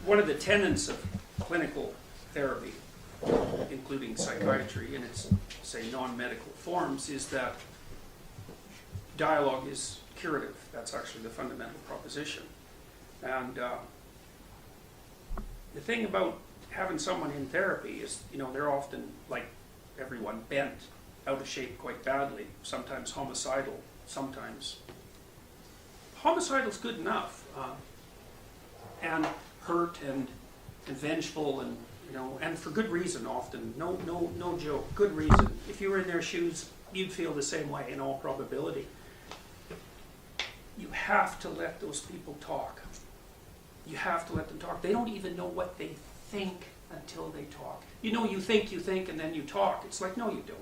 one of the tenets of clinical therapy, including psychiatry in its, say, non-medical forms, is that dialogue is curative. That's actually the fundamental proposition. And the thing about having someone in therapy is, you know, they're often, like everyone, bent, out of shape quite badly, sometimes homicidal, sometimes. Homicidal's good enough, and hurt and vengeful, and you know, and for good reason often. No joke. Good reason. If you were in their shoes, you'd feel the same way in all probability. You have to let those people talk. You have to let them talk. They don't even know what they think until they talk. You know, you think, and then you talk. It's like, no, you don't.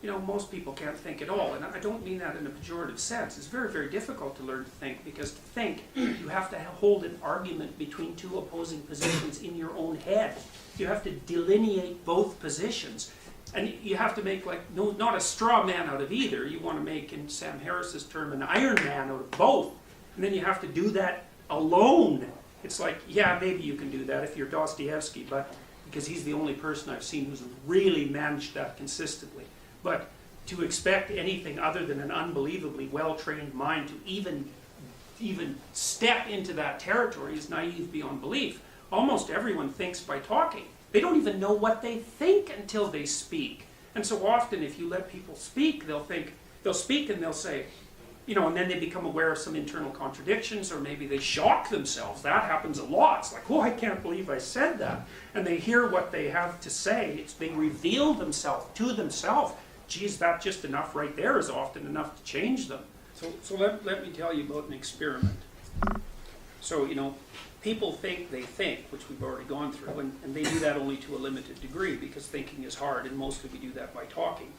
You know, most people can't think at all, and I don't mean that in a pejorative sense. It's very, very difficult to learn to think, because to think, you have to hold an argument between two opposing positions in your own head. You have to delineate both positions, and you have to make, like, no, not a straw man out of either. You want to make, in Sam Harris's term, an Iron Man out of both, and then you have to do that alone. It's like, yeah, maybe you can do that if you're Dostoevsky, but because he's the only person I've seen who's really managed that consistently. But to expect anything other than an unbelievably well-trained mind to even step into that territory is naive beyond belief. Almost everyone thinks by talking. They don't even know what they think until they speak. And so often, if you let people speak, they'll speak and they'll say, you know, and then they become aware of some internal contradictions, or maybe they shock themselves. That happens a lot. It's like, oh, I can't believe I said that. And they hear what they have to say. They reveal themselves to themselves. Geez, that just enough right there is often enough to change them. So let me tell you about an experiment. So, you know, people think they think, which we've already gone through, and they do that only to a limited degree, because thinking is hard, and mostly we do that by talking.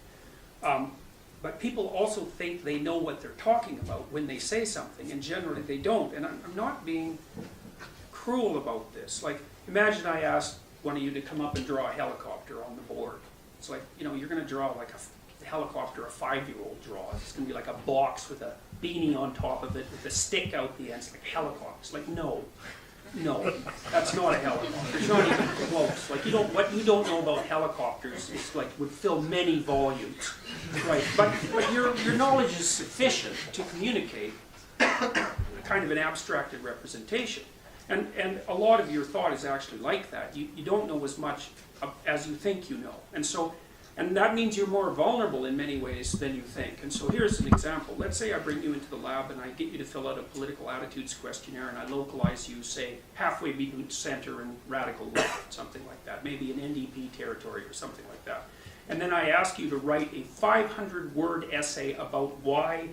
But people also think they know what they're talking about when they say something, and generally they don't. And I'm not being cruel about this. Like, imagine I asked one of you to come up and draw a helicopter on the board. It's like, you know, you're going to draw like a helicopter a 5-year-old draws. It's going to be like a box with a beanie on top of it with a stick out the end. It's like helicopters. Like, no, that's not a helicopter. It's not even close. Like, what you don't know about helicopters is like would fill many volumes, right? But your knowledge is sufficient to communicate kind of an abstracted representation, and a lot of your thought is actually like that. You don't know as much as you think you know, and that means you're more vulnerable in many ways than you think. And so here's an example. Let's say I bring you into the lab and I get you to fill out a political attitudes questionnaire, and I localize you, say, halfway between center and radical left, something like that, maybe an NDP territory or something like that. And then I ask you to write a 500-word essay about why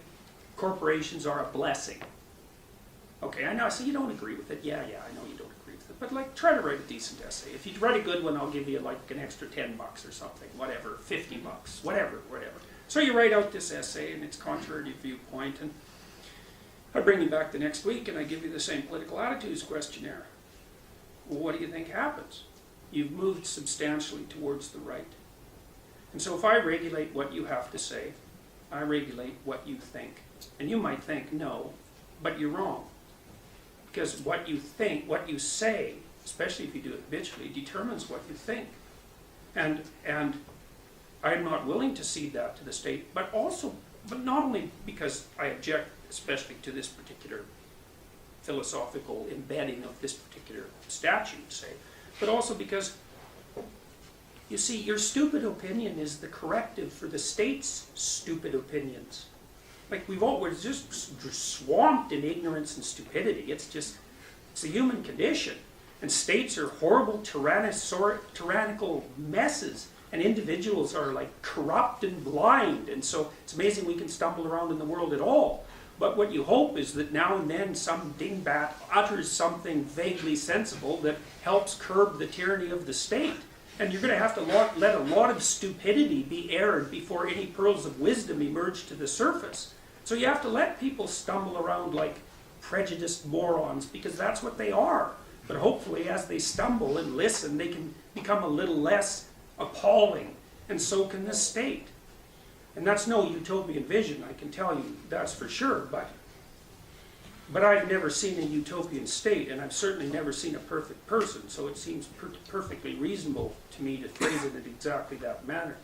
corporations are a blessing. Okay, I know, so you don't agree with it. Yeah, I know you don't. But like, try to write a decent essay. If you write a good one, I'll give you like an extra $10 or something, whatever, $50, whatever. So you write out this essay, and it's contrary to your viewpoint, and I bring you back the next week, and I give you the same political attitudes questionnaire. Well, what do you think happens? You've moved substantially towards the right. And so if I regulate what you have to say, I regulate what you think. And you might think, no, but you're wrong. Because what you think, what you say, especially if you do it habitually, determines what you think. And I'm not willing to cede that to the state, but not only because I object especially to this particular philosophical embedding of this particular statute, say, but also because, you see, your stupid opinion is the corrective for the state's stupid opinions. Like, we're just swamped in ignorance and stupidity. It's a human condition. And states are horrible, tyrannical messes. And individuals are like corrupt and blind. And so it's amazing we can stumble around in the world at all. But what you hope is that now and then some dingbat utters something vaguely sensible that helps curb the tyranny of the state. And you're going to have to let a lot of stupidity be aired before any pearls of wisdom emerge to the surface. So you have to let people stumble around like prejudiced morons, because that's what they are. But hopefully, as they stumble and listen, they can become a little less appalling, and so can the state. And that's no utopian vision, I can tell you, that's for sure. But But I've never seen a utopian state, and I've certainly never seen a perfect person, so it seems perfectly reasonable to me to phrase it in exactly that manner.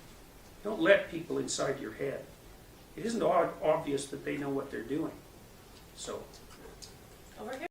Don't let people inside your head. It isn't obvious that they know what they're doing. So. Over here.